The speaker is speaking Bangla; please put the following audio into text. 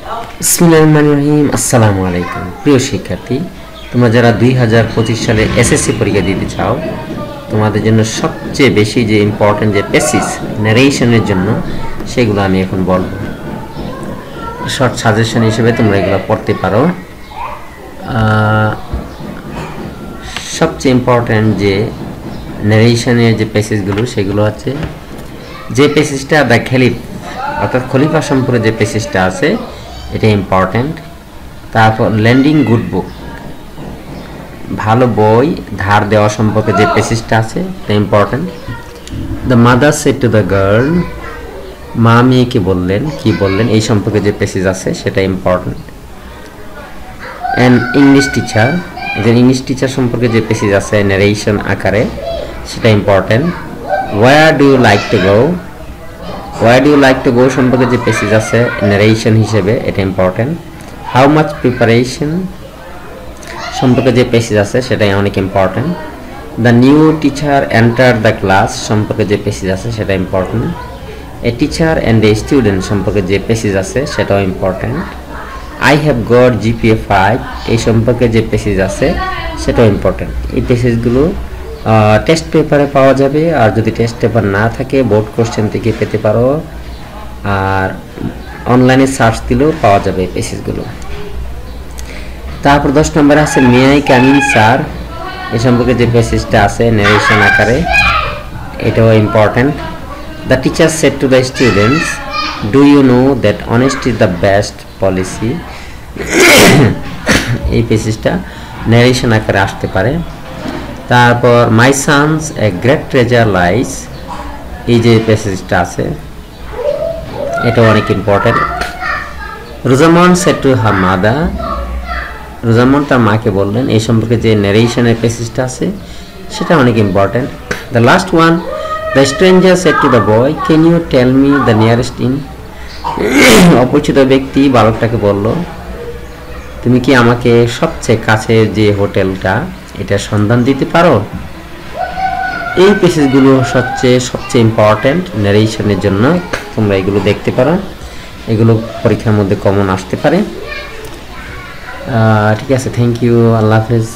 বিসমিল্লাহিররহমানিররহিম। আসসালামু আলাইকুম প্রিয় শিক্ষার্থী, তোমরা যারা 2025 সালে এসএসসি পরীক্ষা দিতে চাও, তোমাদের জন্য সবচেয়ে বেশি যে ইম্পর্টেন্ট যে পেসিস ন্যারেশনের জন্য সেগুলো আমি এখন বলবো। শর্ট সাজেশন হিসেবে তোমরা এগুলো পড়তে পারো। সবচেয়ে ইম্পর্টেন্ট যে ন্যারেশনের যে পেসিসগুলো সেগুলো হচ্ছে যে পেসিসটা দ্য খলিফ অর্থাৎ খলিফা সম্পর্কে যে পেসিসটা আছে এটা ইম্পর্টেন্ট। তারপর লেন্ডিং গুড বুক, ভালো বই ধার দেওয়া সম্পর্কে যে পেসিসটা আছে এটা important. The mother said to the girl, মা মেয়েকে বললেন কি বললেন এই সম্পর্কে যে পেসিস আছে সেটা ইম্পর্টেন্ট। অ্যান্ড ইংলিশ টিচার, যে ইংলিশ টিচার সম্পর্কে যে পেসিস আছে ন্যারেশন আকারে সেটা important. Where do you like to go, where do you like to go সম্পর্কে যে পেসিস আছে ন্যারেশন হিসেবে এটা ইম্পর্টেন্ট। হাউ মাচ প্রিপারেশন সম্পর্কে যে পেসিস আছে সেটাই অনেক important. The new teacher enter the class সম্পর্কে যে পেসিস আছে সেটা important. A teacher and a student সম্পর্কে যে পেসিস আছে সেটাও important. I have got GPA 5 এই সম্পর্কে যে পেসিস আছে সেটাও ইম্পর্টেন্ট। এই পেসিসগুলো টেস্ট পেপারে পাওয়া যাবে, আর যদি টেস্ট পেপার না থাকে বোর্ড কোশ্চেন থেকে পেতে পারো, আর অনলাইনে সার্চ দিলেও পাওয়া যাবে এই পেসিসগুলো। তারপর 10 নম্বরে আছে may I come in sir, এই সম্পর্কে যে পেসিসটা আছে ন্যারেশন আকারে এটাও important. The teacher said to the students do you know that honesty is the best policy, এই পেসিসটা ন্যারেশন আকারে আসতে পারে। তারপর my sons a great treasure lies, এই যে প্যাসেজটা আছে এটাও অনেক important. Rosamond said to her mother, Rosamond তার মাকে বললেন এই সম্পর্কে যে ন্যারেশনের প্যাসেজটা আছে সেটা অনেক important. The last one, the stranger said to the boy can you tell me the nearest inn, অপরিচিত ব্যক্তি বালকটাকে বলল তুমি কি আমাকে সবচেয়ে কাছের যে হোটেলটা এটা সন্ধান দিতে পারো। এই পেসেজগুলো সবচেয়ে ইম্পর্টেন্ট ন্যারেশনের জন্য, তোমরা এগুলো দেখতে পারো, এগুলো পরীক্ষার মধ্যে কমন আসতে পারে। ঠিক আছে, থ্যাংক ইউ, আল্লাহ হাফেজ।